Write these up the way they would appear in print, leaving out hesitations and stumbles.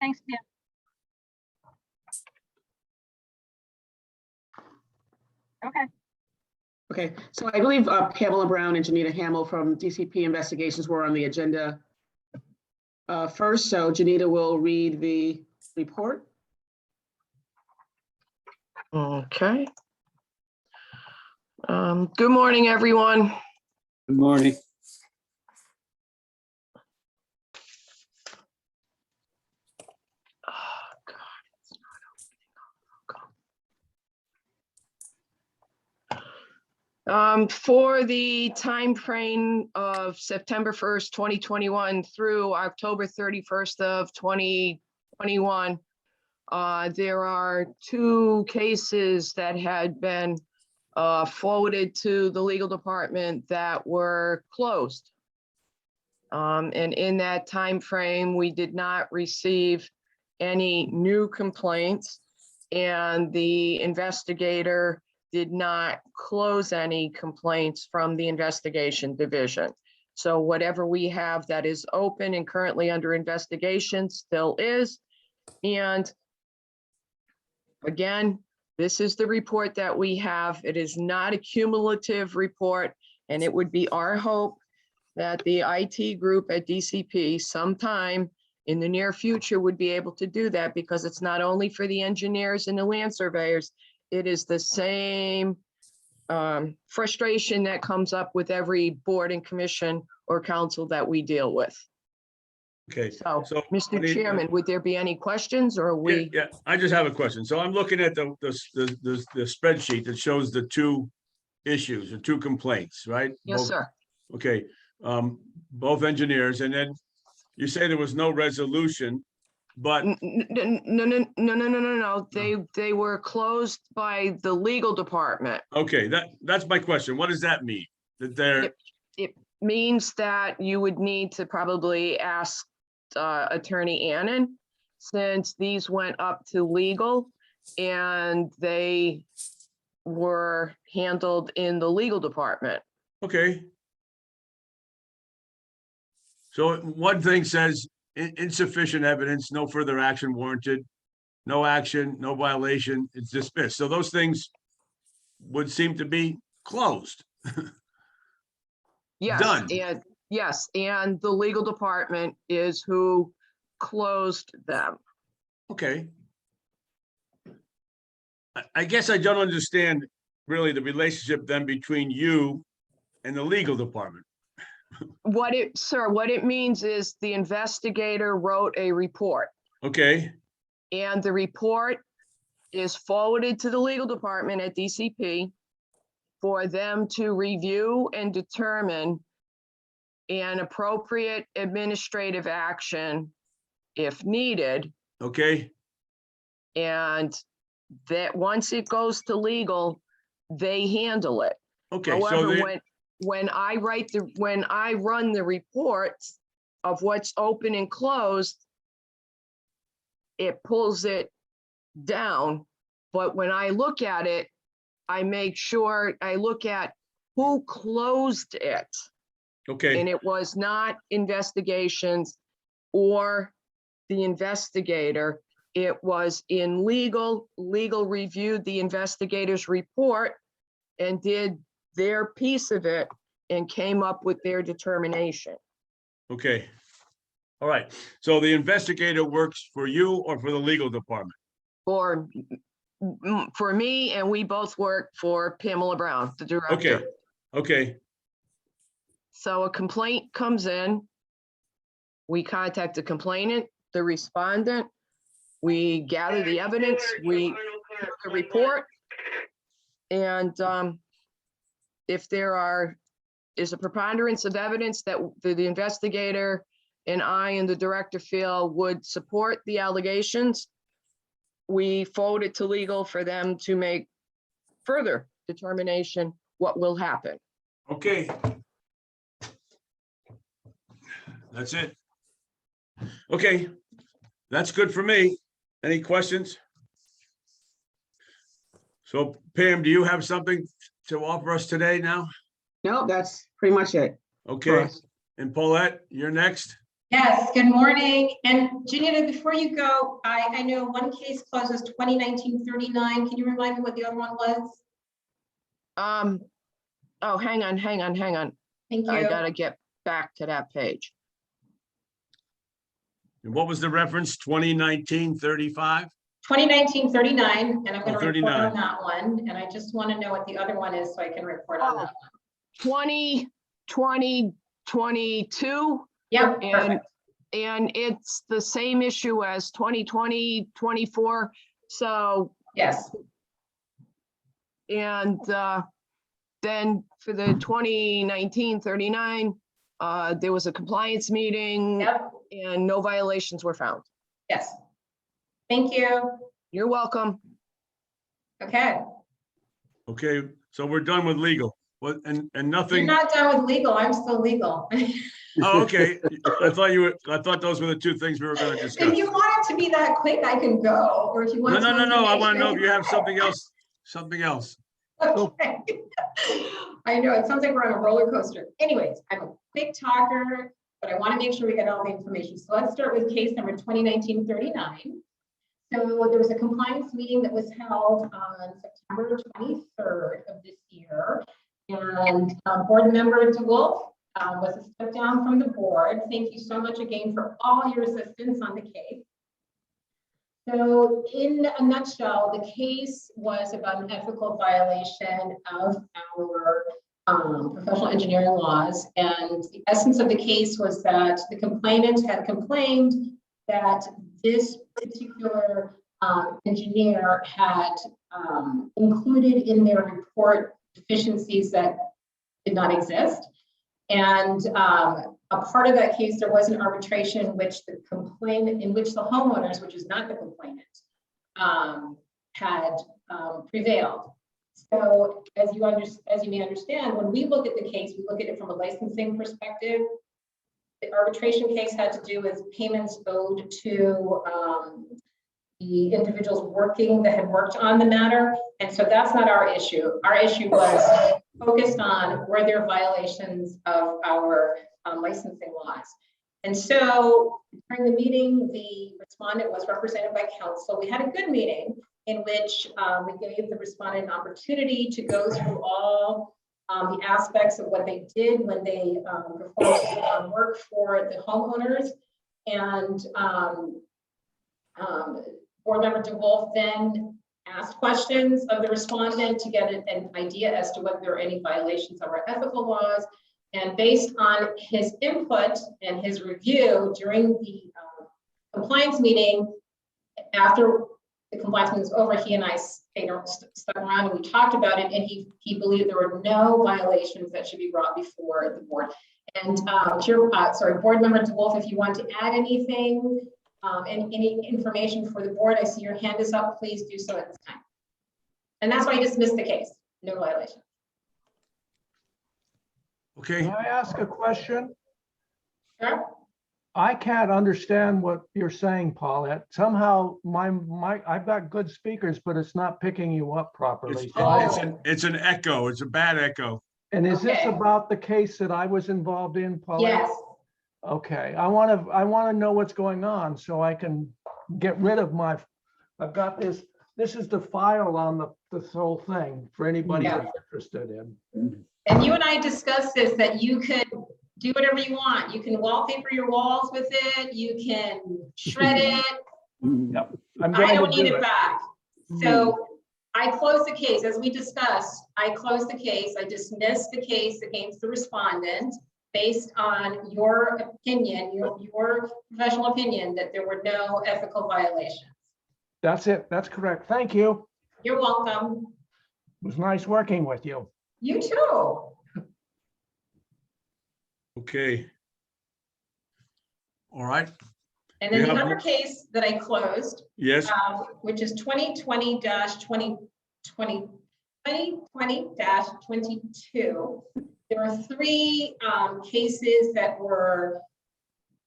Thanks, Pam. Okay. Okay, so I believe Pamela Brown and Janita Hamill from DCP Investigations were on the agenda first, so Janita will read the report. Okay. Good morning, everyone. Good morning. Oh, God, it's not opening up. For the time frame of September 1st, 2021 through October 31st of 2021, there are 2 cases that had been forwarded to the legal department that were closed. And in that time frame, we did not receive any new complaints, and the investigator did not close any complaints from the investigation division. So whatever we have that is open and currently under investigation still is. And again, this is the report that we have. It is not a cumulative report, and it would be our hope that the IT group at DCP sometime in the near future would be able to do that, because it's not only for the engineers and the land surveyors, it is the same frustration that comes up with every board and commission or council that we deal with. Okay. So, So, Mr. Chairman, would there be any questions, or are we? Yeah, I just have a question. So I'm looking at the spreadsheet that shows the 2 issues, the 2 complaints, right? Yes, Both- sir. Okay, both engineers, and then you say there was no resolution, but, No. They were closed by the legal department. okay, that's my question. What does that mean? That they're, It means that you would need to probably ask Attorney Annan, since these went up to legal and they were handled in the legal department. okay. So one thing says insufficient evidence, no further action warranted, no action, no violation, it's dismissed. So those things would seem to be closed. Yes, Done. and yes, and the legal department is who closed them. Okay. I guess I don't understand really the relationship then between you and the legal department. What it means is the investigator wrote a report, Okay, and the report is forwarded to the legal department at DCP for them to review and determine an appropriate administrative action if needed. okay, And that once it goes to legal, they handle it. okay. So However, when I run the reports of what's open and closed, it pulls it down. But when I look at it, I make sure I look at who closed it. okay, And it was not investigations or the investigator. It was in legal. Legal reviewed the investigator's report and did their piece of it and came up with their determination. okay. All right. So the investigator works for you or for the legal department? For me, and we both work for Pamela Brown, the director. Okay, okay, So a complaint comes in, we contact the complainant, the respondent, we gather the evidence, we do the report. And if there is a preponderance of evidence that the investigator and I and the director feel would support the allegations, we forward it to legal for them to make further determination what will happen. okay. That's it. Okay, that's good for me. Any questions? So Pam, do you have something to offer us today now? No, that's pretty much it. for Okay, us. and Paulette, you're next. Yes, good morning. And Janita, before you go, I know one case closes 2019-39. Can you remind me what the other one was? Oh, hang on. Thank I you. gotta get back to that page. And what was the reference? 2019-35? 2019-39, and I'm going to report 39. on that one. And I just want to know what the other one is so I can report on that one. 2022, Yep, and perfect. it's the same issue as 2020-24. So, Yes, and then for the 2019-39, there was a compliance meeting yep, and no violations were found. yes. Thank you. You're welcome. Okay. Okay, so we're done with legal. What, and You're nothing, not done with legal. I'm still legal. oh, okay. I thought those were the two things we were gonna discuss. If you want it to be that quick, I can go, or if you want. No, some I want to know if you have information. something else. Okay. I know, it sounds like we're on a roller coaster. Anyways, I'm a quick talker, but I want to make sure we get all the information. So let's start with case number 2019-39. So there was a compliance meeting that was held on September 23rd of this year. And board member DeWolf was a step down from the board. Thank you so much again for all your assistance on the case. So in a nutshell, the case was about an ethical violation of our professional engineering laws. And the essence of the case was that the complainant had complained that this particular engineer had included in their report deficiencies that did not exist. And a part of that case, there was an arbitration in which the homeowners, which is not the complainant, had prevailed. So as you may understand, when we look at the case, we look at it from a licensing perspective. The arbitration case had to do with payments owed to the individuals that had worked on the matter. And so that's not our issue. Our issue was focused on were there violations of our licensing laws. And so during the meeting, the respondent was represented by counsel. We had a good meeting in which we gave the respondent an opportunity to go through all the aspects of what they did when they performed work for the homeowners. And board member DeWolf then asked questions of the respondent to get an idea as to whether there are any violations of our ethical laws. And based on his input and his review during the compliance meeting, after the compliance meeting was over, he and I stuck around and we talked about it, and he believed there were no violations that should be brought before the board. And board member DeWolf, if you want to add anything, any information for the board, I see your hand is up, please do so at this time. And that's why I dismissed the case, no violation. Okay, Can I ask a question? Sure. I can't understand what you're saying, Paulette. Somehow I've got good speakers, but it's not picking you up properly. it's an echo. It's a bad echo. And is this Okay. about the case that I was involved in, Paulette? Yes. Okay, I want to know what's going on so I can get rid of I've got this is the file on this whole thing for anybody Yeah. who's interested in. And you and I discussed this, that you could do whatever you want. You can wallpaper your walls with it. You can shred it. Yep. I'm I going don't to need do it back. So I closed the case, as we discussed. I closed the case. I dismissed the case against the respondent based on your opinion, your professional opinion, that there were no ethical violations. That's it. That's correct. Thank you. You're welcome. It was nice working with you. You too. Okay. All right. And then We the have- other case that I closed, Yes. which is 2020-22. There are three cases that were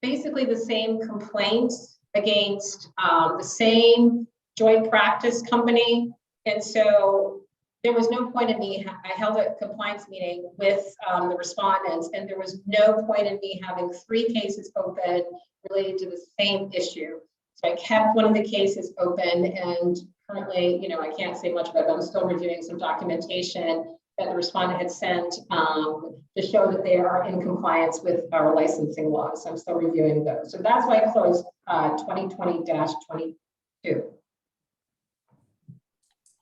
basically the same complaints against the same joint practice company. And so there was no point in me, I held a compliance meeting with the respondents, and there was no point in me having 3 cases open related to the same issue. So I kept one of the cases open, and currently, you know, I can't say much about it, but I'm still reviewing some documentation that the respondent had sent to show that they are in compliance with our licensing laws. I'm still reviewing those. So that's why I closed 2020-22.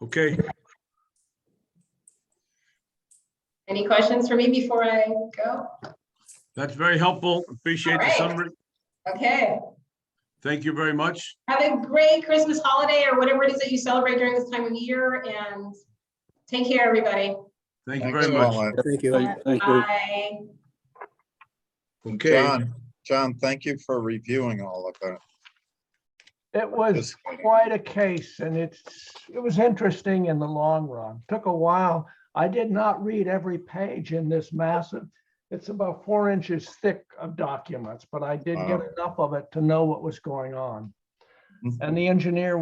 Okay, Any questions for me before I go? that's very helpful. Appreciate the All right. summary. Okay. Thank you very much. Have a great Christmas holiday or whatever it is that you celebrate during this time of year, and take care, everybody. Thank you very much. Thank you. Bye. Okay, John, thank you for reviewing all of that. It was Just- quite a case, and it was interesting in the long run. Took a while. I did not read every page in this massive, it's about 4 inches thick of documents, but I did get Wow. enough of it to know what was going on. Mhm. And the engineer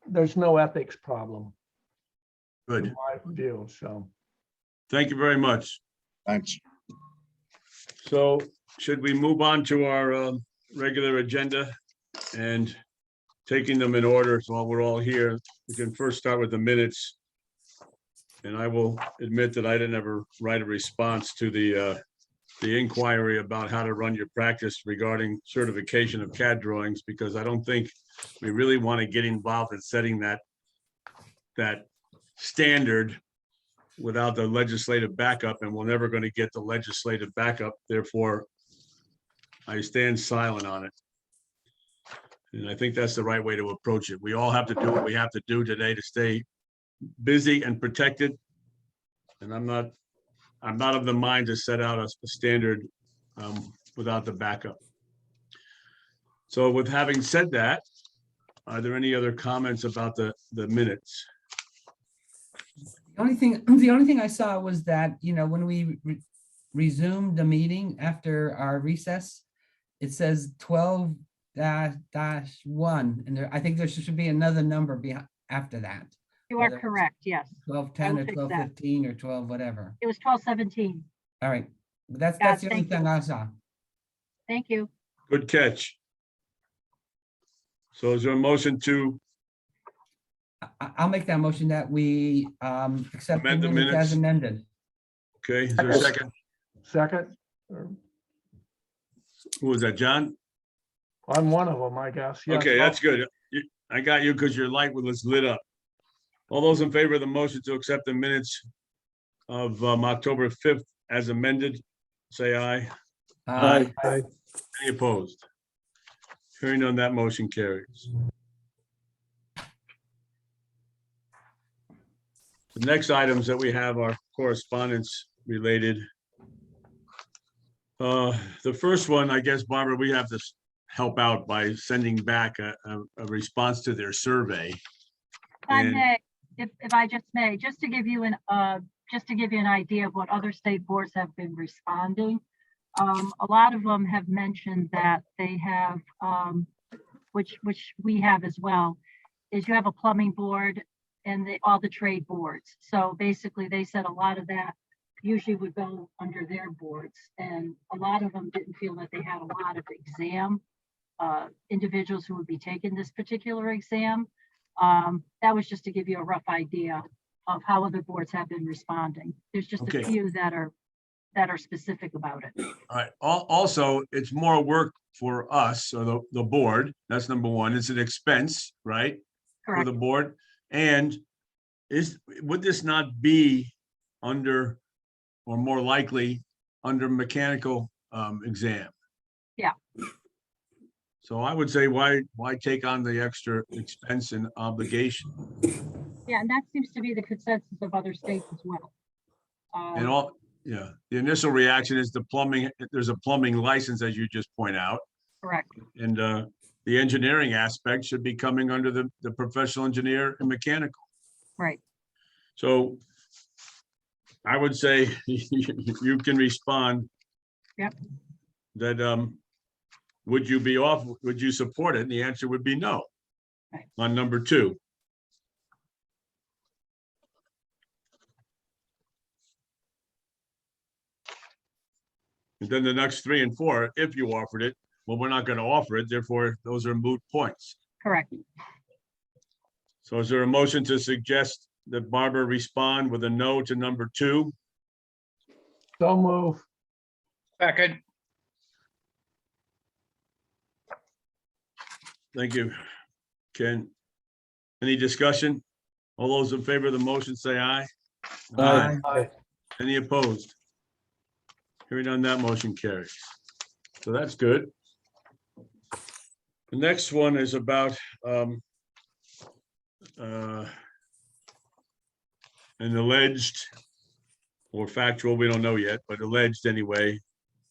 there's no ethics problem good. in my view, so. Thank you very much. Thanks. So should we move on to our regular agenda and taking them in order? So while we're all here, we can first start with the minutes. And I will admit that I didn't ever write a response to the inquiry about how to run your practice regarding certification of CAD drawings, because I don't think we really want to get involved in setting that standard without the legislative backup, and we're never going to get the legislative backup. Therefore, I stand silent on it. And I think that's the right way to approach it. We all have to do what we have to do today to stay busy and protected. And I'm not of the mind to set out a standard without the backup. So with having said that, are there any other comments about the minutes? The only thing I saw was that, you know, when we resumed the meeting after our recess, it says 12-1, and I think there should be another number after that. You are correct, yes. 12-10 or fix that. 12-15 or 12 whatever. It was 12-17. All right, but Yes, that's the only thank you. thing I saw. Thank you. Good catch. So is there a motion to I'll make that motion that we accept the Amend the minutes as minutes. amended. okay, is there a second? Second, Who was that, John? I'm one of them, I guess. Yes. Okay, that's good. I got you because your light was lit up. All those in favor of the motion to accept the minutes of October 5th as amended, say aye. Aye. Any opposed? Hearing none, that motion carries. The next items that we have are correspondence related. The first one, I guess, Barbara, we have to help out by sending back a response to their survey. If I And- may, if I just may, just to give you an idea of what other state boards have been responding. A lot of them have mentioned that they have, which we have as well, is you have a plumbing board and all the trade boards. So basically they said a lot of that usually would go under their boards, and a lot of them didn't feel that they had a lot of exam individuals who would be taking this particular exam. That was just to give you a rough idea of how other boards have been responding. There's just Okay. a few that are specific about it. All right, also, it's more work for us, or the board, that's number one. It's an expense, right? For Correct. the board, and would this not be under, or more likely, under mechanical exam? Yeah. So I would say, why take on the extra expense and obligation? Yeah, and that seems to be the consensus of other states as well. And yeah, the initial reaction is the plumbing, there's a plumbing license, as you just point out. Correct. And the engineering aspect should be coming under the professional engineer and mechanical. Right. So I would say you can respond. Yep. That, would you support it? And the answer would be no. Right. On number 2. And then the next 3 and 4, if you offered it, well, we're not going to offer it. Therefore, those are moot points. Correct. So is there a motion to suggest that Barbara respond with a no to number 2? So move. Second. Thank you, Ken. Any discussion? All those in favor of the motion say aye. Aye. Any opposed? Hearing none, that motion carries. So that's good. The next one is about an alleged or factual, we don't know yet, but alleged anyway,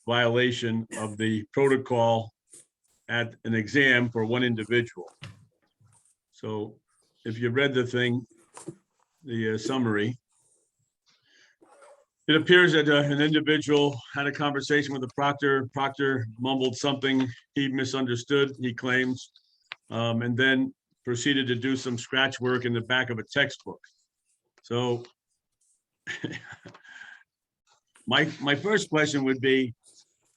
violation of the protocol at an exam for one individual. So if you read the thing, the summary, it appears that an individual had a conversation with the proctor. Proctor mumbled something he misunderstood, he claims, and then proceeded to do some scratch work in the back of a textbook. So my first question would be,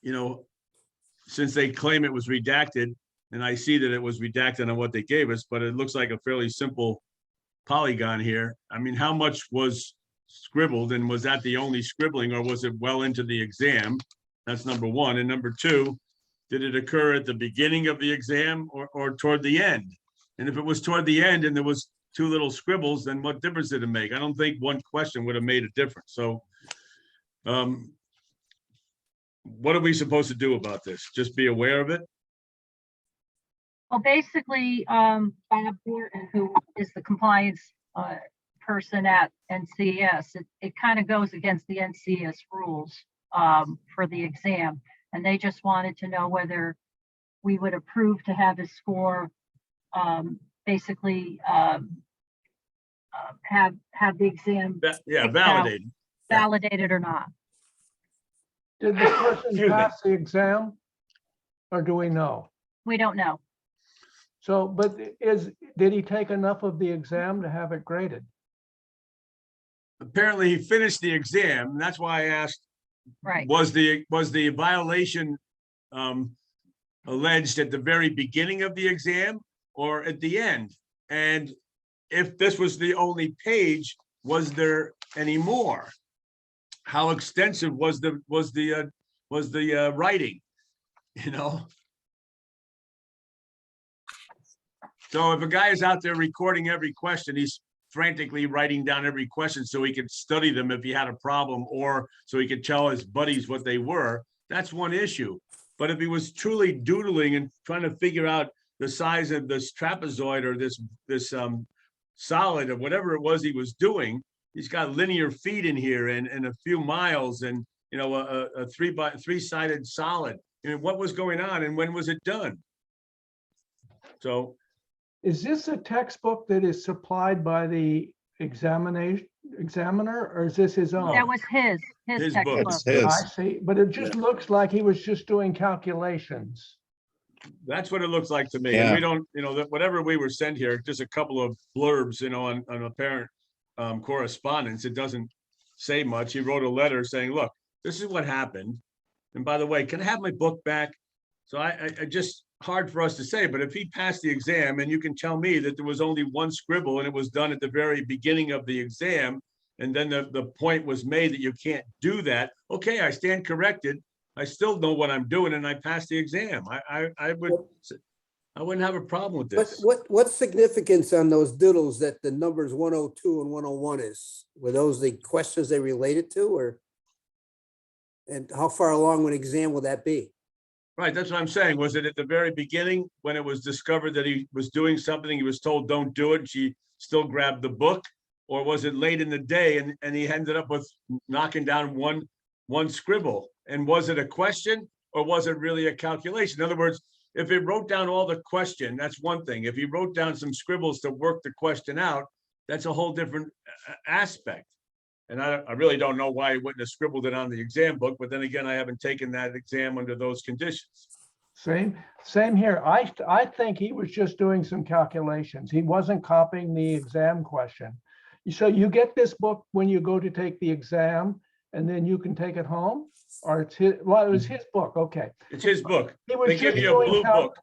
you know, since they claim it was redacted, and I see that it was redacted on what they gave us, but it looks like a fairly simple polygon here. I mean, how much was scribbled, and was that the only scribbling, or was it well into the exam? That's number one. And number two, did it occur at the beginning of the exam or toward the end? And if it was toward the end and there was 2 little scribbles, then what difference did it make? I don't think one question would have made a difference. So what are we supposed to do about this? Just be aware of it? Well, basically, Bob Borton, who is the compliance person at NCS, it kind of goes against the NCS rules for the exam. And they just wanted to know whether we would approve to have his score basically have the exam Yeah, validated. validated or not. Did the person Excuse me. pass the exam? Or do we know? We don't know. So, but did he take enough of the exam to have it graded? Apparently he finished the exam, and that's why I asked, Right. was the violation alleged at the very beginning of the exam or at the end? And if this was the only page, was there any more? How extensive was the writing? You know? So if a guy is out there recording every question, he's frantically writing down every question so he could study them if he had a problem, or so he could tell his buddies what they were. That's one issue. But if he was truly doodling and trying to figure out the size of this trapezoid or this solid or whatever it was he was doing, he's got linear feet in here and a few miles and, you know, a three-sided solid. I mean, what was going on and when was it done? So Is this a textbook that is supplied by the examiner, or is this his own? That was his His textbook. book. It's his. I see, but it just looks like he was just doing calculations. that's what it looks like to me. Yeah. And we don't, you know, that whatever we were sent here, just a couple of blurbs, you know, on apparent correspondence. It doesn't say much. He wrote a letter saying, look, this is what happened. And by the way, can I have my book back? So I just, hard for us to say, but if he passed the exam and you can tell me that there was only one scribble and it was done at the very beginning of the exam, and then the point was made that you can't do that, okay, I stand corrected. I still know what I'm doing and I passed the exam. I wouldn't have a problem with this. What's significance on those doodles that the numbers 102 and 101 is? Were those the questions they related to, or? And how far along an exam will that be? Right, that's what I'm saying. Was it at the very beginning when it was discovered that he was doing something, he was told, don't do it, and she still grabbed the book? Or was it late in the day and he ended up with knocking down one scribble? And was it a question or was it really a calculation? In other words, if he wrote down all the question, that's one thing. If he wrote down some scribbles to work the question out, that's a whole different aspect. And I really don't know why he wouldn't have scribbled it on the exam book, but then again, I haven't taken that exam under those conditions. Same here. I think he was just doing some calculations. He wasn't copying the exam question. So you get this book when you go to take the exam, and then you can take it home? Or it's his, well, it was his book, okay. It's his book. He was They give just you a doing blue book.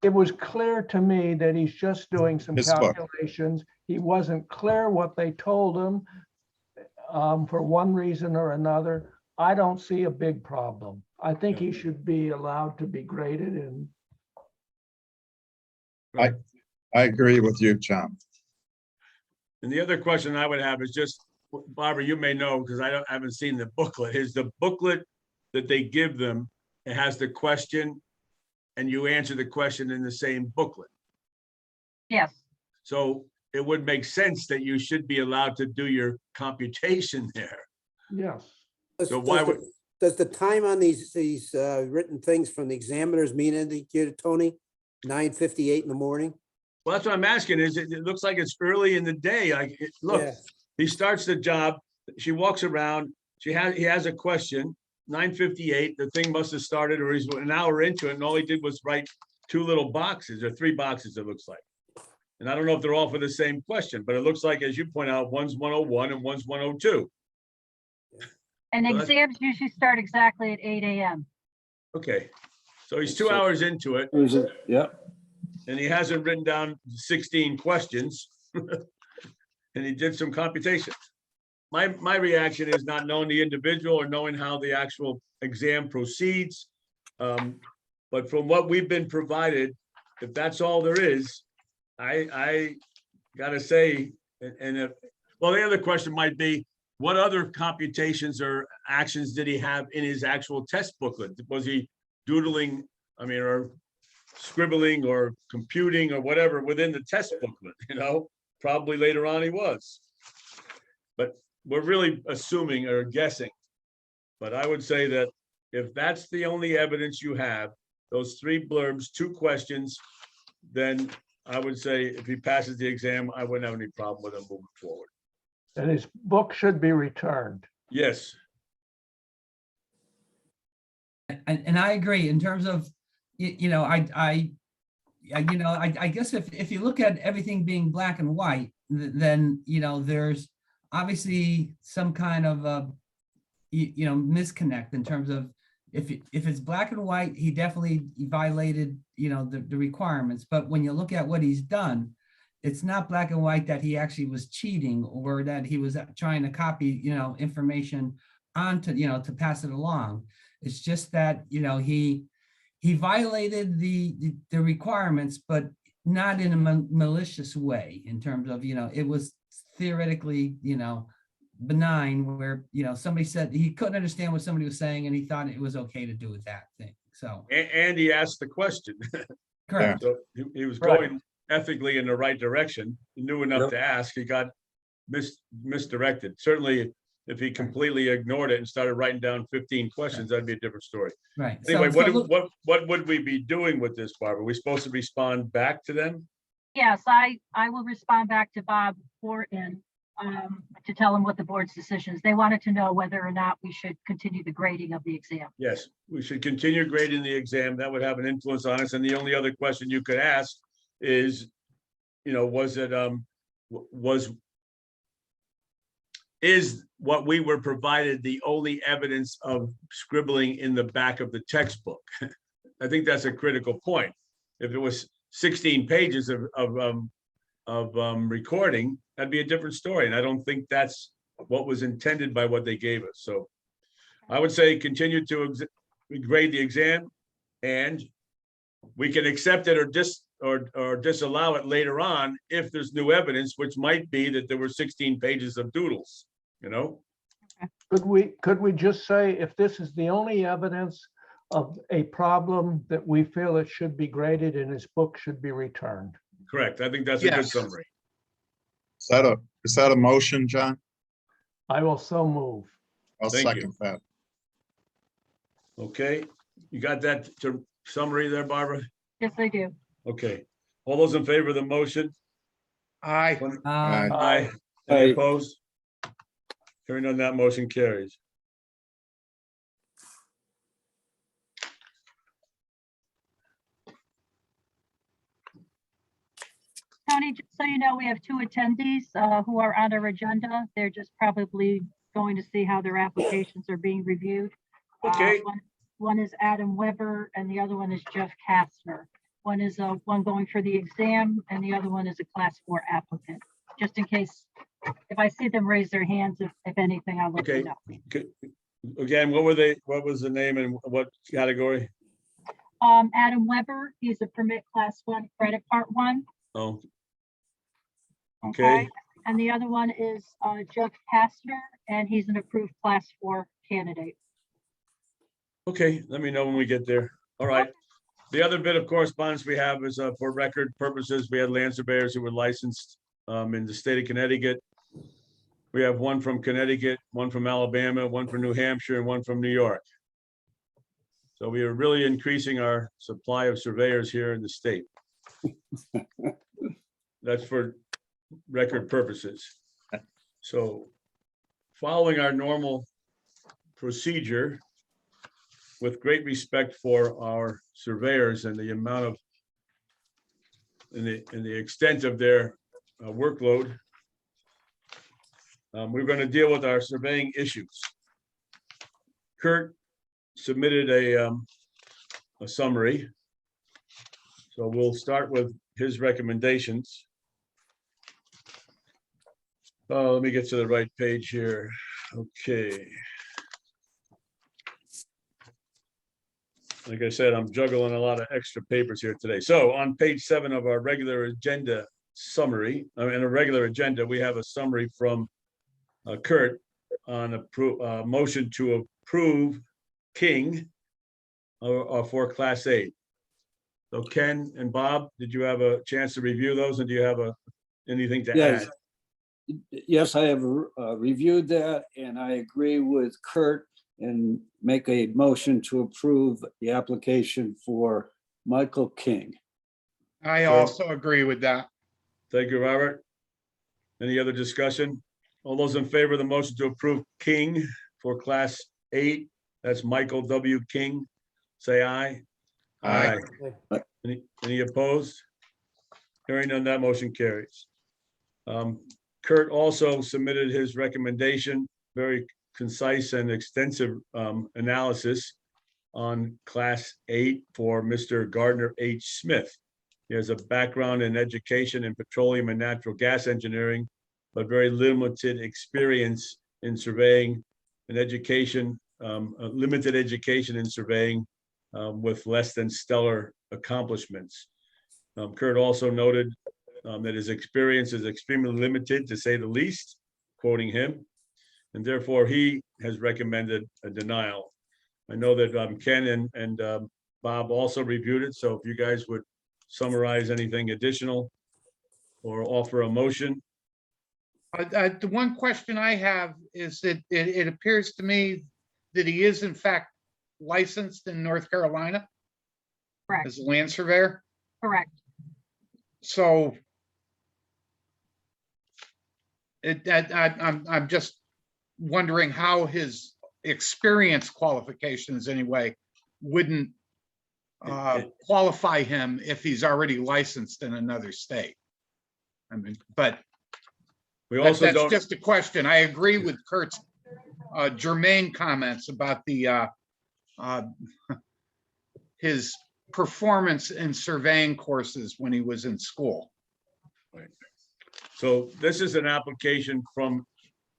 It was clear to me that he's just doing some His book. calculations. He wasn't clear what they told him for one reason or another. I don't see a big problem. I think he should be allowed to be graded and I agree with you, John. And the other question I would have is just, Barbara, you may know, because I haven't seen the booklet, is the booklet that they give them, it has the question and you answer the question in the same booklet. Yes, So it would make sense that you should be allowed to do your computation there. yes. So why would, Does the time on these written things from the examiners mean anything to you, Tony? 9:58 in the morning? well, that's what I'm asking, is it looks like it's early in the day, like, look, Yeah. he starts the job, she walks around, he has a question, 9:58, the thing must have started, or he's an hour into it, and all he did was write 2 little boxes, or 3 boxes, it looks like. And I don't know if they're all for the same question, but it looks like, as you point out, one's 101 and one's 102. and So that's- exams usually start exactly at 8 a.m. Okay, so he's 2 hours into it, Yeah. and he hasn't written down 16 questions. And he did some computation. My reaction is not knowing the individual or knowing how the actual exam proceeds. But from what we've been provided, if that's all there is, I gotta say, well, the other question might be, what other computations or actions did he have in his actual test booklet? Was he doodling, I mean, or scribbling or computing or whatever within the test booklet, you know? Probably later on he was. But we're really assuming or guessing. But I would say that if that's the only evidence you have, those 3 blurbs, 2 questions, then I would say if he passes the exam, I wouldn't have any problem with him moving forward. And his book should be returned. Yes, And I agree in terms of, I guess if you look at everything being black and white, then, there's obviously some kind of misconnect in terms of if it's black and white, he definitely violated, the requirements. But when you look at what he's done, it's not black and white that he actually was cheating or that he was trying to copy, information onto, to pass it along. It's just that, he violated the requirements, but not in a malicious way in terms of, it was theoretically, benign where, somebody said he couldn't understand what somebody was saying and he thought it was okay to do with that thing. So, and he asked the question. correct. So he was Right. going ethically in the right direction. He knew enough Yep. to ask. He got misdirected. Certainly, if he completely ignored it and started writing down 15 questions, that'd be a different story. Right. Anyway, So look- what would we be doing with this, Barbara? Are we supposed to respond back to them? Yes, I will respond back to Bob Horton to tell him what the board's decisions. They wanted to know whether or not we should continue the grading of the exam. Yes, we should continue grading the exam. That would have an influence on us. And the only other question you could ask is, was it, is what we were provided the only evidence of scribbling in the back of the textbook? I think that's a critical point. If it was 16 pages of recording, that'd be a different story. And I don't think that's what was intended by what they gave us. So I would say continue to grade the exam, and we can accept it or disallow it later on if there's new evidence, which might be that there were 16 pages of doodles, Could we just say if this is the only evidence of a problem that we feel it should be graded and his book should be returned? Correct. I think that's a good Yes. summary. Is that a motion, John? I will so move. I'll Thank you. second that. Okay, you got that summary there, Barbara? Yes, I do. Okay, all those in favor of the motion? Aye. Aye. Aye. Any opposed? Hearing none, that motion carries. Tony, just so you know, we have 2 attendees who are on our agenda. They're just probably going to see how their applications are being reviewed. Okay. One is Adam Weber and the other one is Jeff Kastner. One is one going for the exam and the other one is a class 4 applicant. Just in case, if I see them raise their hands, if anything, I'll let you Okay. know. Okay. Again, what was the name and what category? Adam Weber, he's a permit class 1 credit part 1. Oh. Okay, And the other one is Jeff Kastner, and he's an approved class 4 candidate. okay, let me know when we get there. All right. The other bit of correspondence we have is for record purposes, we had land surveyors who were licensed in the state of Connecticut. We have one from Connecticut, one from Alabama, one from New Hampshire, and one from New York. So we are really increasing our supply of surveyors here in the state. That's for record purposes. So following our normal procedure, with great respect for our surveyors and the amount of and the extent of their workload, we're going to deal with our surveying issues. Kurt submitted a summary. So we'll start with his recommendations. Let me get to the right page here. Okay. Like I said, I'm juggling a lot of extra papers here today. So on page 7 of our regular agenda summary, I mean, a regular agenda, we have a summary from Kurt on a motion to approve King for Class 8. So Ken and Bob, did you have a chance to review those, and do you have anything to Yes. add? Yes, I have reviewed that, and I agree with Kurt and make a motion to approve the application for Michael King. I also agree with that. Thank you, Robert. Any other discussion? All those in favor of the motion to approve King for Class 8, that's Michael W. King, say aye. Aye. Any opposed? Hearing none, that motion carries. Kurt also submitted his recommendation, very concise and extensive analysis on Class 8 for Mr. Gardner H. Smith. He has a background in education in petroleum and natural gas engineering, but very limited experience in surveying and education, limited education in surveying with less than stellar accomplishments. Kurt also noted that his experience is extremely limited, to say the least, quoting him, and therefore he has recommended a denial. I know that Ken and Bob also reviewed it, so if you guys would summarize anything additional or offer a motion. The one question I have is that it appears to me that he is in fact licensed in North Carolina Correct. as a land surveyor. Correct. So I'm just wondering how his experience qualifications anyway wouldn't qualify him if he's already licensed in another state. I mean, but We also that's don't. just a question. I agree with Kurt's germane comments about the his performance in surveying courses when he was in school. Right. So this is an application from,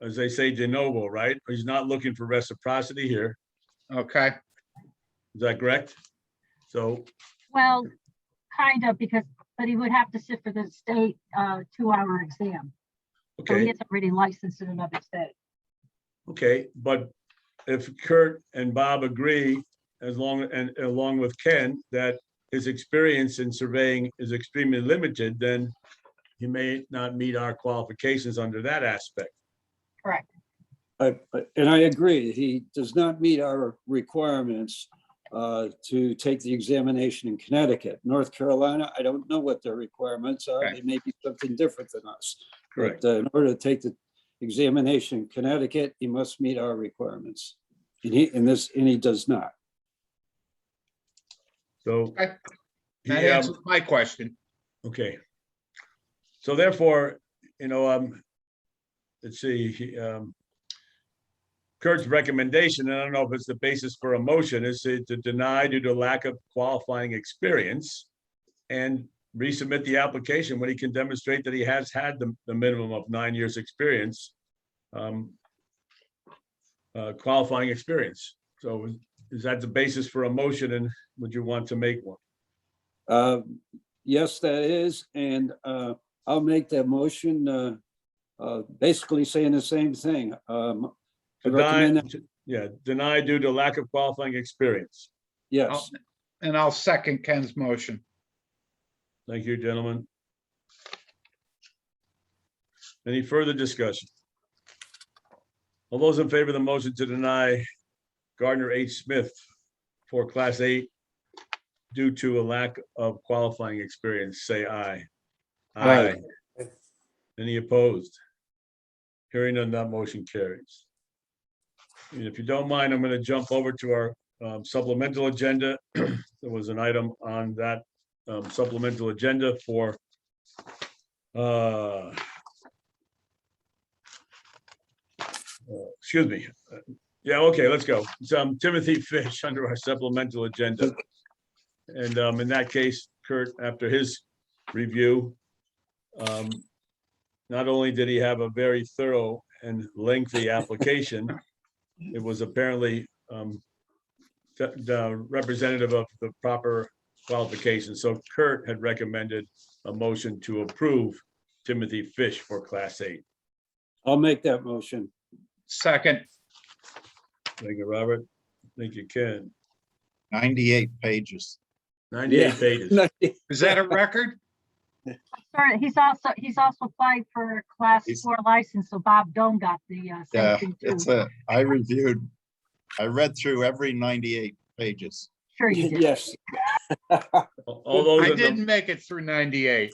as they say, de novo, right? He's not looking for reciprocity here. Okay. Is that correct? So, Well, kind of, but he would have to sit for the state 2-hour exam. So he okay, is already licensed in another state. okay, but if Kurt and Bob agree, along with Ken, that his experience in surveying is extremely limited, then he may not meet our qualifications under that aspect. Correct. And I agree, he does not meet our requirements to take the examination in Connecticut. North Carolina, I don't know what their requirements are. Okay. They may be something different than us. Correct. But in order to take the examination in Connecticut, he must meet our requirements. And he does not. So. That he, answers my question. Okay. So therefore, let's see, Kurt's recommendation, and I don't know if it's the basis for a motion, is to deny due to lack of qualifying experience and resubmit the application when he can demonstrate that he has had the minimum of 9 years experience, qualifying experience. So is that the basis for a motion, and would you want to make one? Yes, that is, and I'll make that motion, basically saying the same thing. I recommend that. Yeah, deny due to lack of qualifying experience. Yes, And I'll second Ken's motion. Thank you, gentlemen. Any further discussion? All those in favor of the motion to deny Gardner H. Smith for Class 8 due to a lack of qualifying experience, say aye. Aye. Any opposed? Hearing none, that motion carries. And if you don't mind, I'm going to jump over to our supplemental agenda. There was an item on that supplemental agenda for excuse me. Yeah, okay, let's go. It's Timothy Fish under our supplemental agenda. And in that case, Kurt, after his review, not only did he have a very thorough and lengthy application, it was apparently the representative of the proper qualifications. So Kurt had recommended a motion to approve Timothy Fish for Class 8. I'll make that motion. Second. Thank you, Robert. Thank you, Ken. 98 pages. 98 pages. Is that a record? Sorry, he's also applied for class 4 license, so Bob Doan got the Yeah, same thing too. I read through every 98 pages. Sure you did. Yes. All those I in didn't make it through 98.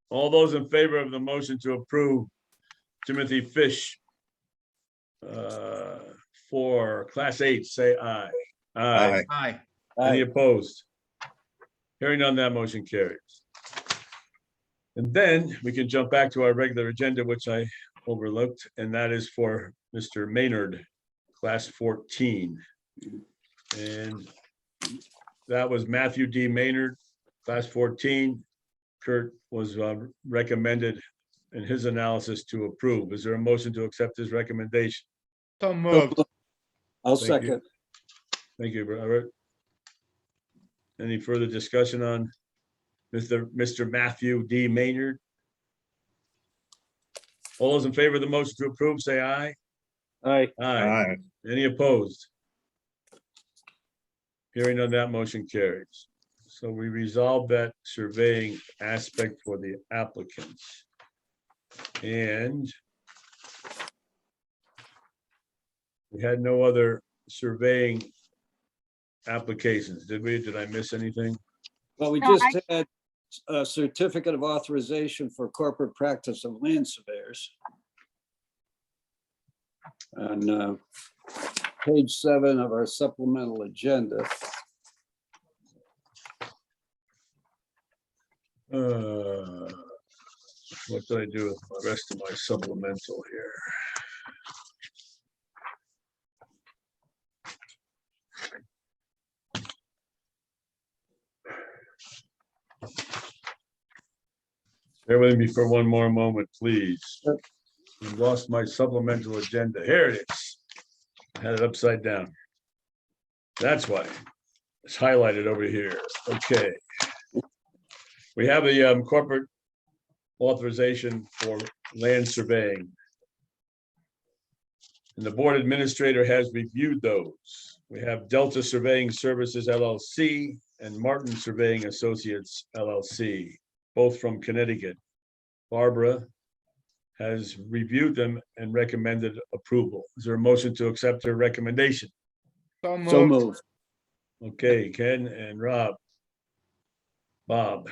all those in favor of the motion to approve Timothy Fish for Class 8, say aye. Aye. Aye. Any opposed? Hearing none, that motion carries. And then we can jump back to our regular agenda, which I overlooked, and that is for Mr. Maynard, Class 14. And that was Matthew D. Maynard, Class 14. Kurt was recommended in his analysis to approve. Is there a motion to accept his recommendation? So moved. I'll Thank you. second. Thank you, Robert. Any further discussion on Mr. Matthew D. Maynard? All those in favor of the motion to approve, say aye. Aye. Aye. Any opposed? Hearing none, that motion carries. So we resolved that surveying aspect for the applicants. And we had no other surveying applications, did we? Did I miss anything? Well, we No, just had a certificate of authorization for corporate practice of land surveyors. On page 7 of our supplemental agenda. What did I do with the rest of my supplemental here? Bear with me for one more moment, please. I lost my supplemental agenda. Here it is. I had it upside down. That's why it's highlighted over here. Okay. We have a corporate authorization for land surveying. And the board administrator has reviewed those. We have Delta Surveying Services LLC and Martin Surveying Associates LLC, both from Connecticut. Barbara has reviewed them and recommended approval. Is there a motion to accept her recommendation? So moved. So moved. Okay, Ken and Rob. Bob.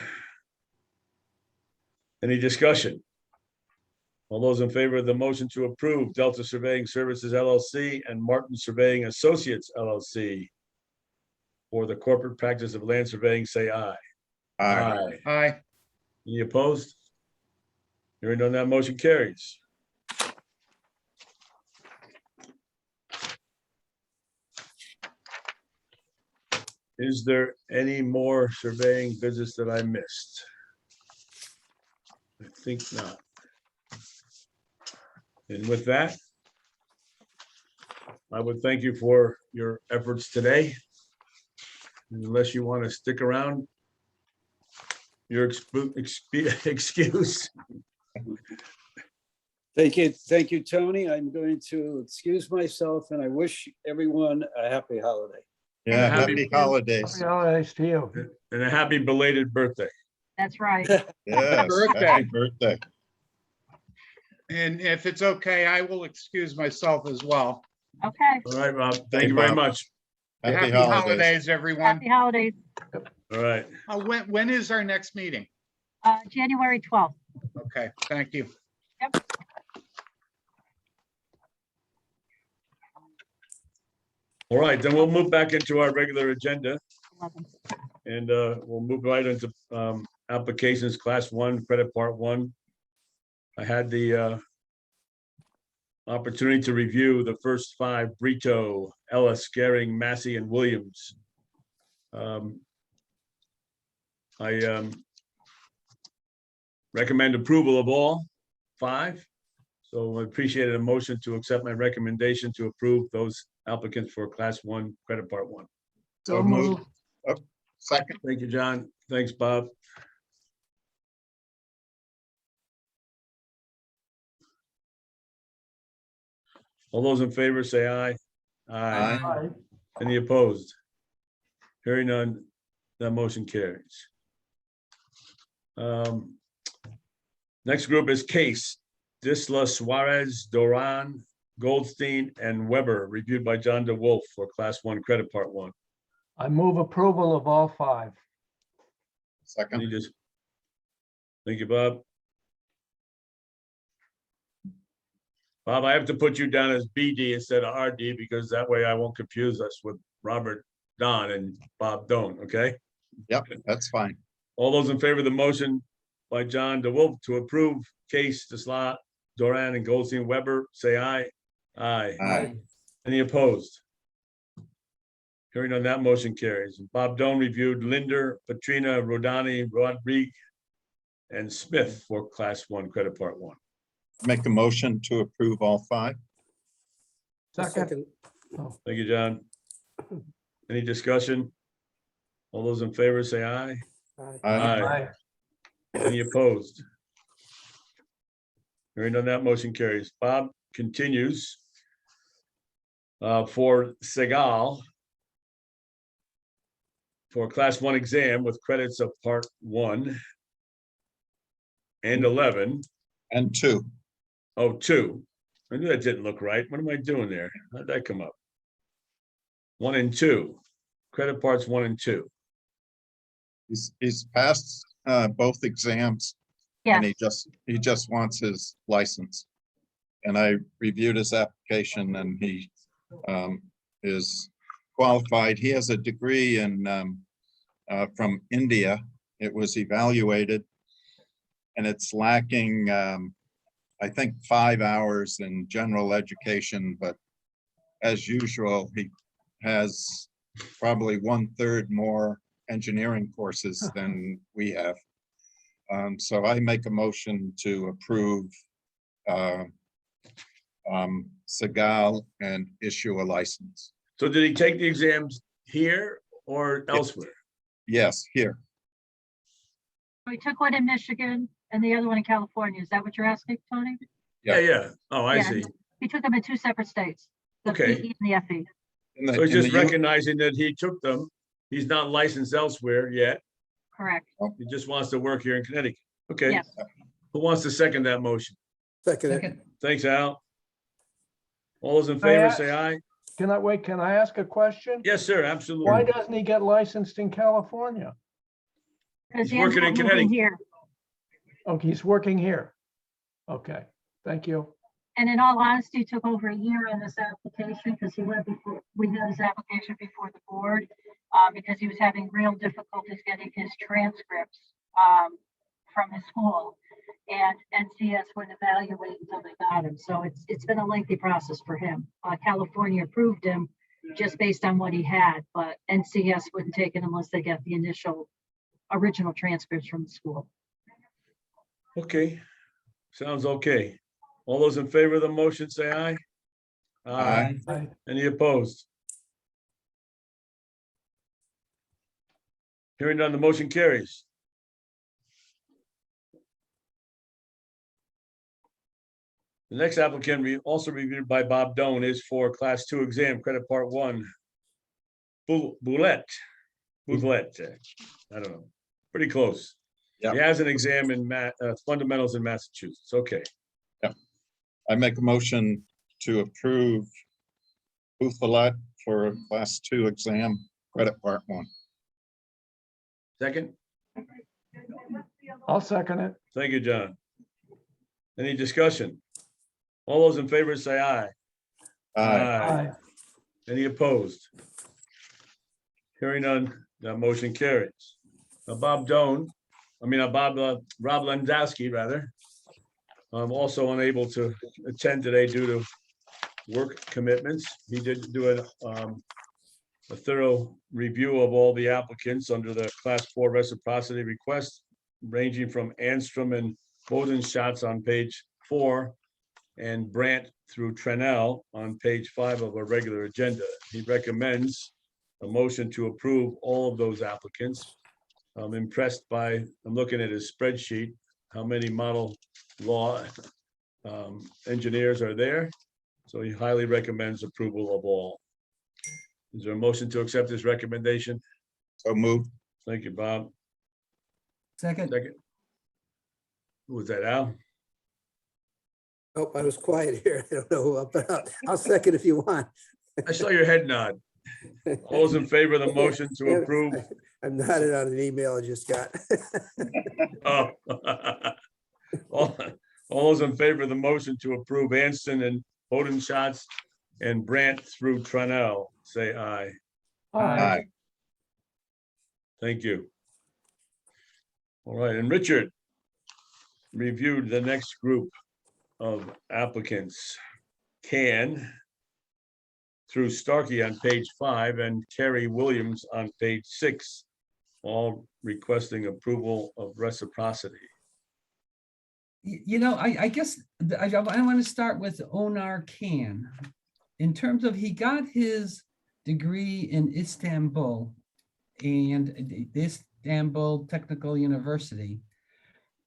Any discussion? All those in favor of the motion to approve Delta Surveying Services LLC and Martin Surveying Associates LLC for the corporate practice of land surveying, say aye. Aye. Aye. Any opposed? Hearing none, that motion carries. Is there any more surveying business that I missed? I think not. And with that, I would thank you for your efforts today. Unless you want to stick around, your excuse. Thank you, Tony. I'm going to excuse myself and I wish everyone a happy holiday. Yeah, Happy- happy holidays. Happy holidays to you. And a happy belated birthday. That's right. Yes, Birthday. happy birthday. And if it's okay, I will excuse myself as well. Okay. All right, Rob. Thank Hey, you very Bob. much. Happy holidays. Everyone. Happy holidays. All right. When is our next meeting? January 12th. Okay, thank you. All right, then we'll move back into our regular agenda 11. and we'll move right into applications, class 1, credit part 1. I had the opportunity to review the first 5: Brito, Ellis, Gehring, Massey, and Williams. I recommend approval of all 5. So I appreciated a motion to accept my recommendation to approve those applicants for class 1, credit part 1. So moved. Oh, second. Thank you, John. Thanks, Bob. All those in favor say aye. Aye. Aye. Any opposed? Hearing none, that motion carries. Next group is Case, Disla, Suarez, Doran, Goldstein, and Weber, reviewed by John DeWolf for class 1, credit part 1. I move approval of all 5. Any Second. just? Thank you, Bob. Bob, I have to put you down as BD instead of RD because that way I won't confuse us with Robert Don and Bob Doan, okay? Yep, that's fine. All those in favor of the motion by John DeWolf to approve Case, Disla, Doran, and Goldstein Weber, say aye. Aye. Aye. Any opposed? Hearing on that, motion carries. Bob Doan reviewed Linder, Patrina, Rodani, Rodrigue, and Smith for class 1, credit part 1. Make a motion to approve all 5. Second. Thank you, John. Any discussion? All those in favor say aye. Aye. Any opposed? Hearing on that, motion carries. Bob continues for Segal for class 1 exam with credits of part 1 and 11. And 2. Oh, 2. I knew that didn't look right. What am I doing there? How'd that come up? 1 and 2. Credit parts 1 and 2. He's passed both exams. Yes. And he just wants his license. And I reviewed his application and he is qualified. He has a degree in from India. It was evaluated and it's lacking, I think, 5 hours in general education, but as usual, he has probably 1/3 more engineering courses than we have. So I make a motion to approve Segal and issue a license. So did he take the exams here or elsewhere? Yes, here. We took one in Michigan and the other one in California. Is that what you're asking, Tony? Yeah. Oh, I Yeah. see. We took them in 2 separate states. The Okay. PE and the FE. So he's just recognizing that he took them. He's not licensed elsewhere yet. Correct. He just wants to work here in Connecticut. Okay. Yes. Who wants to second that motion? Second. Second. Thanks, Al. All those in Can I favor ask- say aye. Can I ask a question? Yes, sir, Why absolutely. doesn't he get licensed in California? Because He's working in Connecticut. here. Okay, he's working here. Okay, thank you. And in all honesty, it took over a year on this application because we had his application before the board because he was having real difficulties getting his transcripts from his school. And NCS wouldn't evaluate until they got him. So it's been a lengthy process for him. California approved him just based on what he had, but NCS wouldn't take it unless they get the original transcripts from the school. Okay, sounds okay. All those in favor of the motion, say aye. Aye. Any opposed? Hearing none, the motion carries. The next applicant, also reviewed by Bob Doan, is for Class 2 exam, credit part 1. Boulette, I don't know, pretty close. Yep. He has an exam in fundamentals in Massachusetts, okay. I make a motion to approve Bouthallette for a Class 2 exam, credit part 1. Second, I'll second it. thank you, John. Any discussion? All those in favor say aye. Aye. Any opposed? Hearing none, that motion carries. Now, Rob Landowski, rather. I'm also unable to attend today due to work commitments. He did do a thorough review of all the applicants under the Class 4 reciprocity request, ranging from Anstrom and Bodenschatz on page 4 and Brandt through Trenell on page 5 of our regular agenda. He recommends a motion to approve all of those applicants. I'm impressed by, I'm looking at his spreadsheet, how many model law engineers are there. So he highly recommends approval of all. Is there a motion to accept this recommendation? So moved. Thank you, Bob. Second, Second. Who was that, Al? Oh, I was quiet here. I don't know, but I'll second if you want. I saw your head nod. All those in favor of the motion to Yeah, approve? I'm nodding on an email I just got. Oh. All those in favor of the motion to approve Anston and Bodenschatz and Brandt through Trenell, say aye. Aye. Thank you. All right, and Richard reviewed the next group of applicants. Can through Starkey on page 5 and Kerry Williams on page 6, all requesting approval of reciprocity. I guess I want to start with Onar Khan. In terms of, he got his degree in Istanbul and the Istanbul Technical University.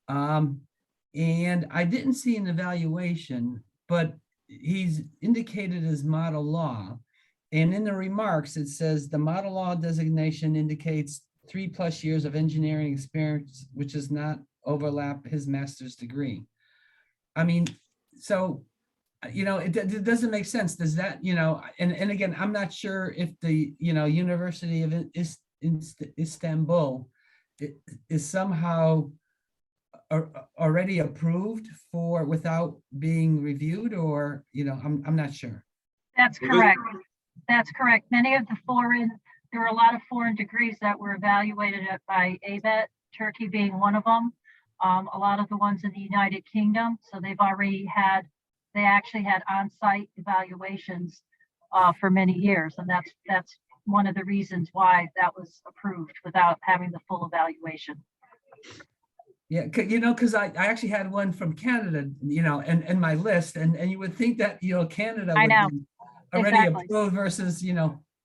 And I didn't see an evaluation, but he's indicated his model law. And in the remarks, it says the model law designation indicates 3+ years of engineering experience, which does not overlap his master's degree. I mean, so, it doesn't make sense. Does that, and again, I'm not sure if the, University of Istanbul is somehow already approved for without being reviewed, or, I'm not sure. That's correct. That's correct. Many of the there were a lot of foreign degrees that were evaluated by ABET, Turkey being one of them. A lot of the ones in the United Kingdom. So they actually had on-site evaluations for many years. And that's one of the reasons why that was approved without having the full evaluation. Yeah, because I actually had one from Canada, and my list, and you would think that, Canada would be already Exactly. approved versus,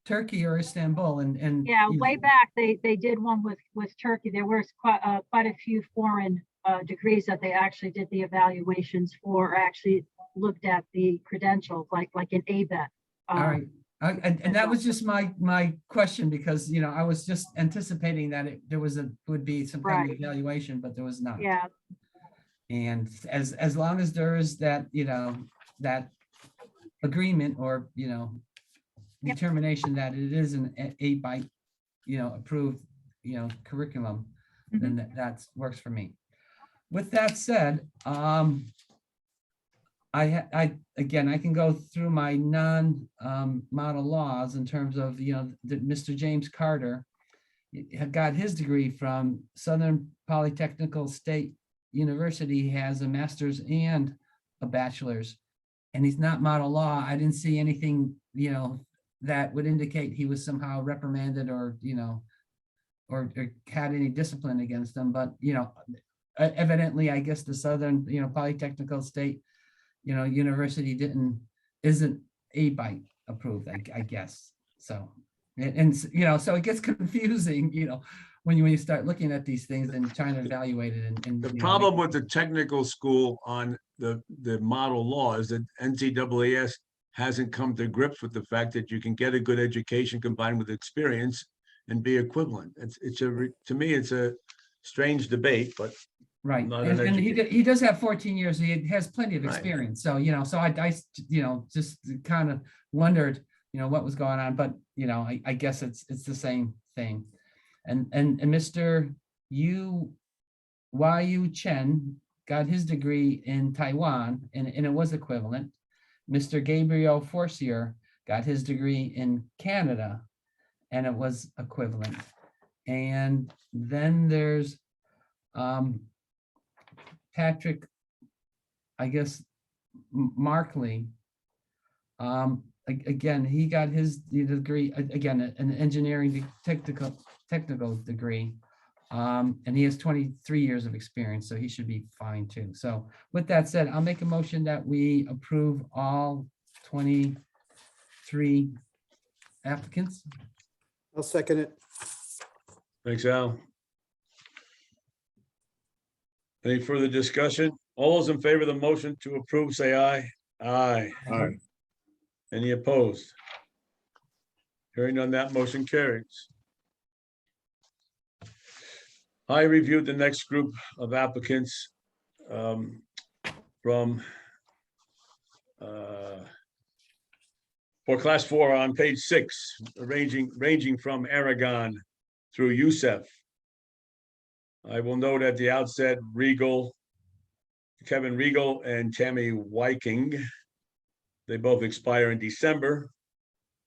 Turkey or Istanbul, and yeah, way back they did one with Turkey. There was quite a few foreign degrees that they actually did the evaluations for, or actually looked at the credentials, like an ABET. All right. And that was just my question, because, I was just anticipating that there would be some kind of evaluation, but there was not. Yeah. And as long as there is that, that agreement or, determination that it is an ABET, approved, curriculum, then that works for me. With that said, I can go through my non-model laws in terms of, that Mr. James Carter had got his degree from Southern Polytechnical State University. He has a master's and a bachelor's, and he's not model law. I didn't see anything, that would indicate he was somehow reprimanded or, or had any discipline against them, but, evidently, I guess the Southern, Polytechnical State, university isn't A-Bite approved, I guess. So, so it gets confusing, when you start looking at these things and trying to evaluate it and. The problem with the technical school on the model law is that NCAAS hasn't come to grips with the fact that you can get a good education combined with experience and be equivalent. To me, it's a strange debate, but Right, not an and educator. he does have 14 years, he has plenty of Right. experience, so, so I just kind of wondered, what was going on, but, I guess it's the same thing. And Mr. Yu Chen got his degree in Taiwan, and it was equivalent. Mr. Gabriel Forcier got his degree in Canada, and it was equivalent. And then there's Patrick, I guess, Markley. Again, he got his degree, again, an engineering technical degree. And he has 23 years of experience, so he should be fine too. So with that said, I'll make a motion that we approve all 23 applicants. I'll second it. Thanks, Al. Any further discussion? All those in favor of the motion to approve, say aye. Aye. Aye. Any opposed? Hearing none, that motion carries. I reviewed the next group of applicants from for class 4 on page 6, ranging from Aragon through Youssef. I will note at the outset, Kevin Regal and Tammy Wyking, they both expire in December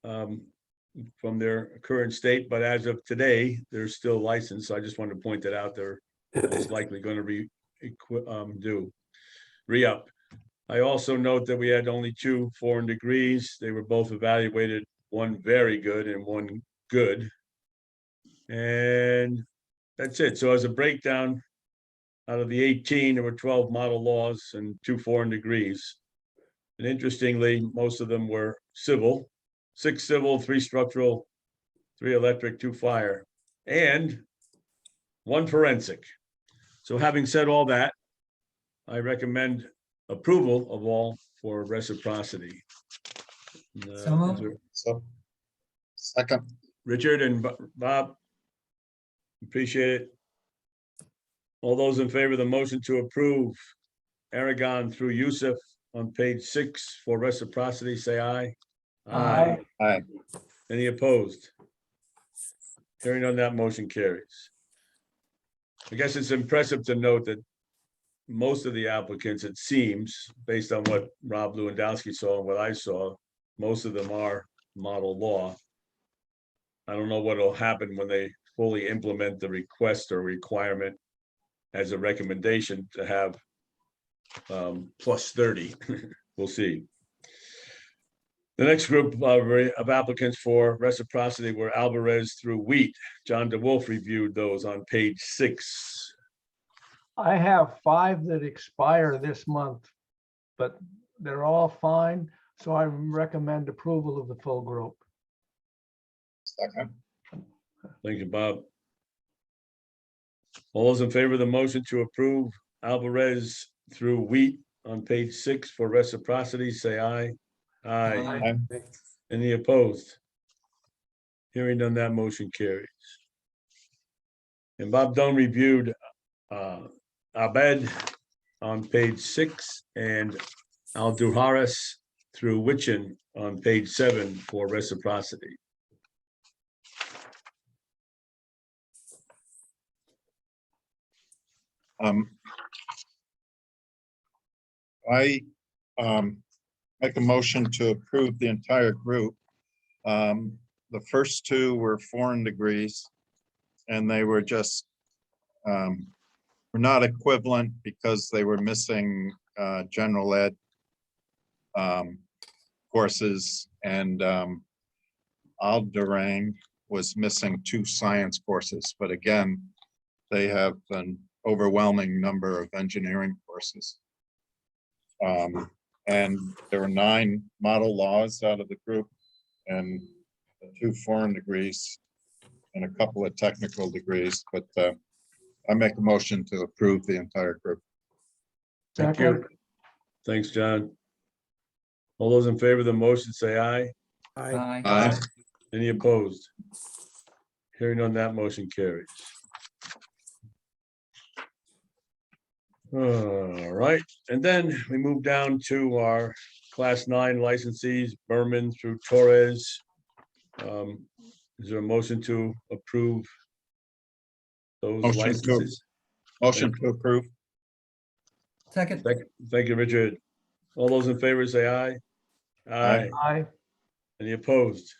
from their current state, but as of today, they're still licensed. So I just wanted to point that out. They're most likely going to re-up. I also note that we had only 2 foreign degrees. They were both evaluated, one very good and one good. And that's it. So as a breakdown, out of the 18, there were 12 model laws and 2 foreign degrees. And interestingly, most of them were civil, 6 civil, 3 structural, 3 electric, 2 fire, and 1 forensic. So having said all that, I recommend approval of all for reciprocity. So moved. So, second, Richard and Bob, appreciate it. All those in favor of the motion to approve Aragon through Youssef on page 6 for reciprocity, say aye. Aye. aye. Any opposed? Hearing on that, motion carries. I guess it's impressive to note that most of the applicants, it seems, based on what Rob Lewandowski saw and what I saw, most of them are model law. I don't know what will happen when they fully implement the request or requirement as a recommendation to have plus 30. We'll see. The next group of applicants for reciprocity were Alvarez through Wheat. John DeWolf reviewed those on page 6. I have 5 that expire this month, but they're all fine. So I recommend approval of the full group. Second, Thank you, Bob. All those in favor of the motion to approve Alvarez through Wheat on page 6 for reciprocity, say aye. Aye. aye. Any opposed? Hearing none, that motion carries. And Bob Dunn reviewed Abed on page 6 and Alduharis through Witchen on page 7 for reciprocity. I make a motion to approve the entire group. The first 2 were foreign degrees, and they were just were not equivalent because they were missing general ed courses, and Alderang was missing 2 science courses, but again, they have an overwhelming number of engineering courses. And there were 9 model laws out of the group and 2 foreign degrees and a couple of technical degrees, but I make a motion to approve the entire group. Thank you. Thanks, John. All those in favor of the motion, say aye. Aye. Aye. Any opposed? Hearing none, that motion carries. All right, and then we move down to our Class 9 licensees, Berman through Torres. Is there a motion to approve those Motion to- licenses? Motion to approve. Second, Thank you, Richard. All those in favor say aye. Aye. Aye. Any opposed?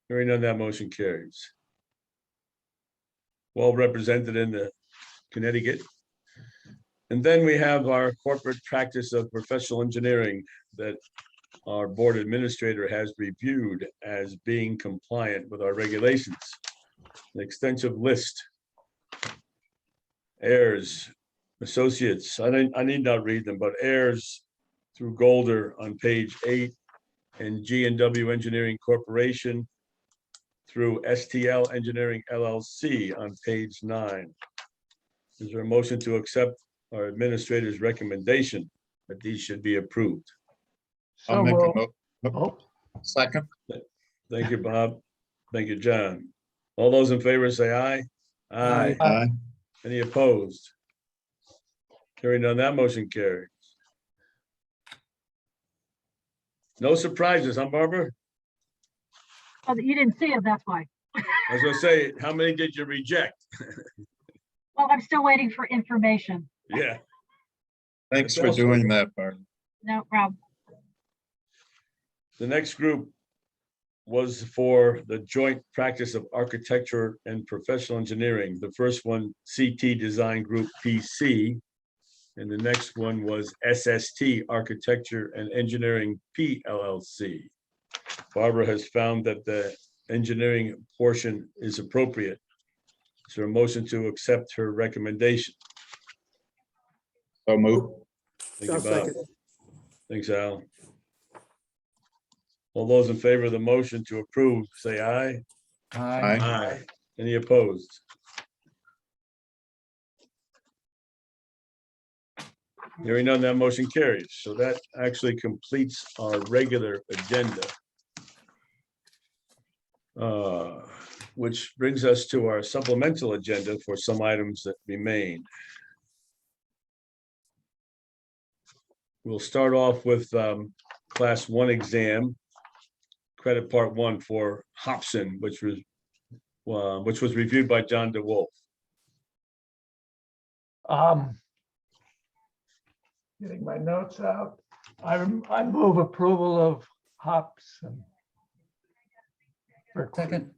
Hearing none, that motion carries. Well represented in the Connecticut. And then we have our corporate practice of professional engineering that our board administrator has reviewed as being compliant with our regulations. An extensive list. Heirs, associates, I need not read them, but heirs through Golder on page 8 and G&W Engineering Corporation through STL Engineering LLC on page 9. Is there a motion to accept our administrator's recommendation that these should be approved? So I'll make moved. a Oh, second. Thank you, Bob. Thank you, John. All those in favor say aye. Aye. Aye. Any opposed? Hearing none, that motion carries. No surprises, huh, Barbara? Oh, you didn't see it, that's why. I was gonna say, how many did you reject? Well, I'm still waiting for information. Yeah. Thanks for doing that, Bart. No problem. The next group was for the joint practice of architecture and professional engineering. The first one, CT Design Group PC. And the next one was SST Architecture and Engineering PLLC. Barbara has found that the engineering portion is appropriate. Is there a motion to accept her recommendation? So move. Thank I'll you, Bob. second. Thanks, Al. All those in favor of the motion to approve, say aye. aye. Aye. Any opposed? Hearing none, that motion carries. So that actually completes our regular agenda. Which brings us to our supplemental agenda for some items that remain. We'll start off with Class 1 exam, credit part 1 for Hobson, which was reviewed by John DeWolf. Getting my notes out. I move approval of Hobson. Second,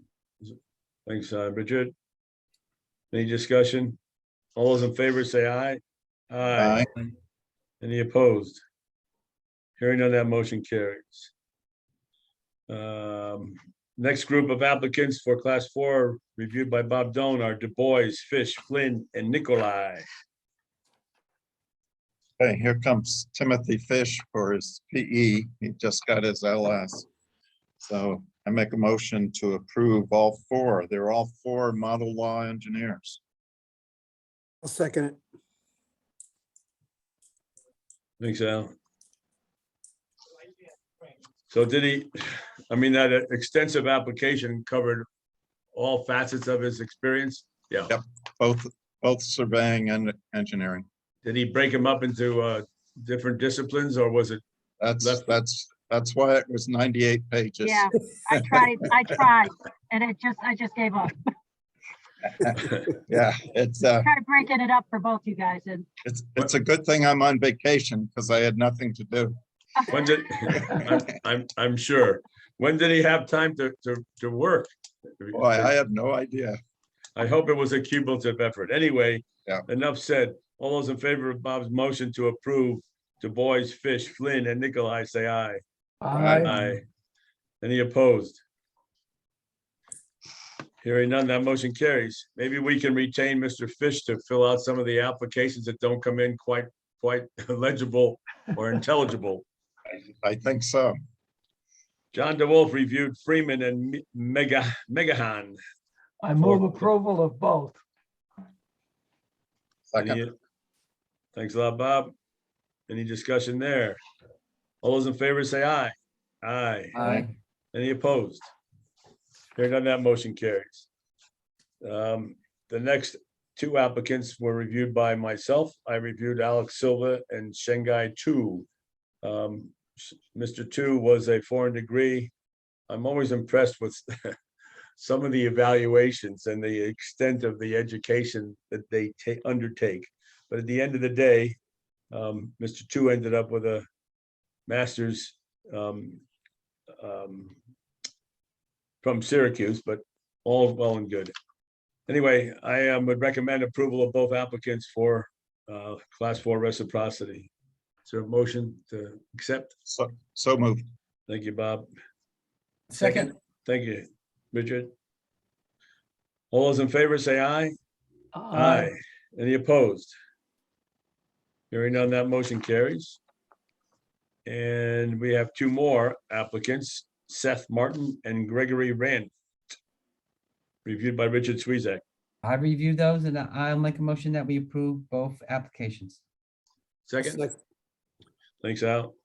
Thanks, Richard. Any discussion? All those in favor say aye. Aye. Any opposed? Hearing none, that motion carries. Next group of applicants for Class 4 reviewed by Bob Doan are Du Bois, Fish, Flynn, and Nikolai. Hey, here comes Timothy Fish for his PE. He just got his LS. So I make a motion to approve all 4. They're all 4 model law engineers. I'll second it. Thanks, Al. So did he, I mean, that extensive application covered all facets of his experience? Yeah. Yep. Both surveying and engineering. Did he break them up into different disciplines, or was it? That's why it was 98 pages. Yeah, I tried, and I just gave up. Yeah, it's Tried breaking it up for both you guys, and it's a good thing I'm on vacation because I had nothing to do. When did, I'm sure. When did he have time to work? Boy, I have no idea. I hope it was a cumulative effort. Anyway, Yeah. Enough said. All those in favor of Bob's motion to approve Du Bois, Fish, Flynn, and Nikolai, say aye. Aye. Aye. Any opposed? Hearing none, that motion carries. Maybe we can retain Mr. Fish to fill out some of the applications that don't come in quite legible or intelligible. I think so. John DeWolf reviewed Freeman and Megahan. I move approval of both. Second, Thanks a lot, Bob. Any discussion there? All those in favor say aye. Aye. Aye. Any opposed? Hearing none, that motion carries. The next two applicants were reviewed by myself. I reviewed Alex Silva and Shanghai Tu. Mr. Tu was a foreign degree. I'm always impressed with some of the evaluations and the extent of the education that they undertake. But at the end of the day, Mr. Tu ended up with a master's from Syracuse, but all well and good. Anyway, I would recommend approval of both applicants for class 4 reciprocity. Is there a motion to accept? so moved. Thank you, Bob. Second. Thank you, Richard. All those in favor say aye. Aye. Any opposed? Hearing none, that motion carries. And we have two more applicants, Seth Martin and Gregory Rand, reviewed by Richard Swezak. I reviewed those and I'll make a motion that we approve both applications. Second, thanks, Al.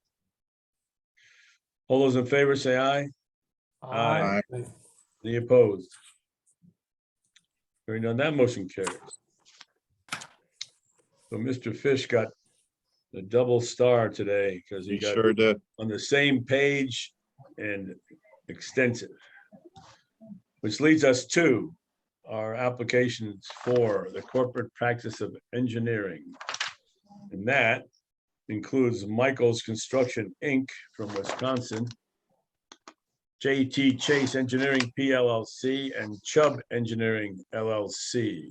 All those in favor say aye. Aye. Any opposed? Hearing none, that motion carries. So Mr. Fish got a double star today because he He got sure did. on the same page and extensive. Which leads us to our applications for the corporate practice of engineering. And that includes Michael's Construction, Inc. from Wisconsin, JT Chase Engineering PLLC, and Chubb Engineering LLC.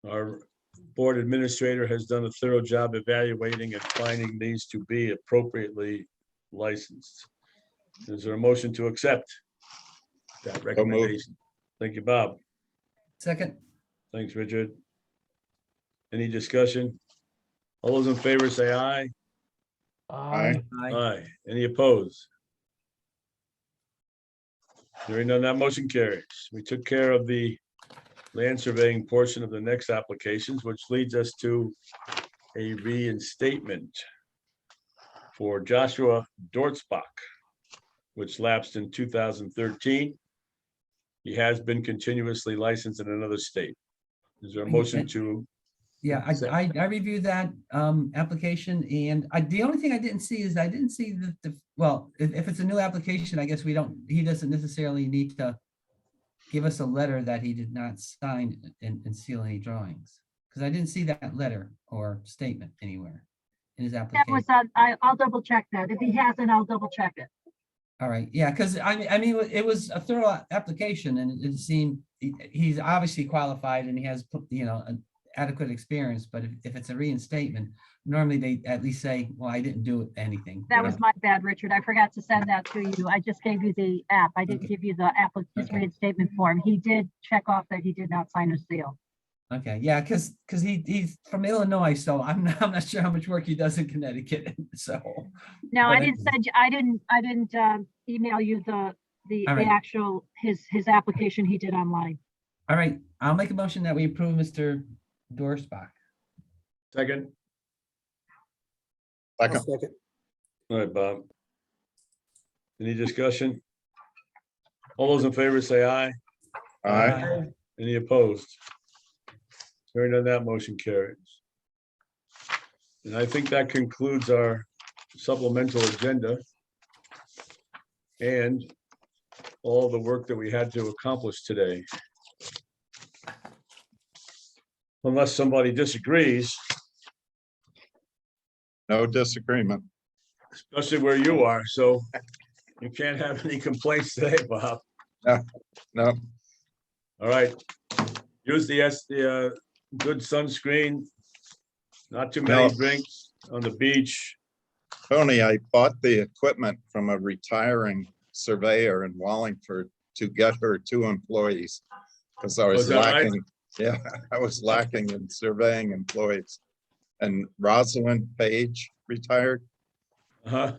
Our board administrator has done a thorough job evaluating and finding these to be appropriately licensed. Is there a motion to accept that recommendation? Thank you, Bob. Second. Thanks, Richard. Any discussion? All those in favor say aye. Aye. Aye. Any opposed? Hearing none, that motion carries. We took care of the land surveying portion of the next applications, which leads us to a reinstatement for Joshua Dortzbach, which lapsed in 2013. He has been continuously licensed in another state. Is there a motion to? Yeah, I reviewed that application and the only thing I didn't see is I didn't see well, if it's a new application, I guess he doesn't necessarily need to give us a letter that he did not sign and seal any drawings. Because I didn't see that letter or statement anywhere in his That application. was, I'll double check that. If he hasn't, I'll double check it. All right, yeah, because I mean, it was a thorough application and it seemed he's obviously qualified and he has, an adequate experience, but if it's a reinstatement, normally they at least say, well, I didn't do anything. That was my bad, Richard. I forgot to send that to you. I just gave you the app. I didn't give you the his reinstatement form. He did check off that he did not sign a seal. Okay, yeah, because he's from Illinois, so I'm not sure how much work he does in Connecticut. So No, but I didn't send you, I didn't email you the All right. actual his application he did online. All right, I'll make a motion that we approve Mr. Dorsbach. Second. Second, Second. All right, Bob. Any discussion? All those in favor say aye. aye. Any opposed? Hearing none, that motion carries. And I think that concludes our supplemental agenda and all the work that we had to accomplish today. Unless somebody disagrees, No disagreement. especially where you are, so you can't have any complaints today, Bob. No, All right. Use the good sunscreen, not too many No. drinks on the beach. Tony, I bought the equipment from a retiring surveyor in Wallingford to get her 2 employees. Because I Oh, was is that right? lacking, yeah, I was lacking in surveying employees. And Rosalind Page retired. Uh-huh.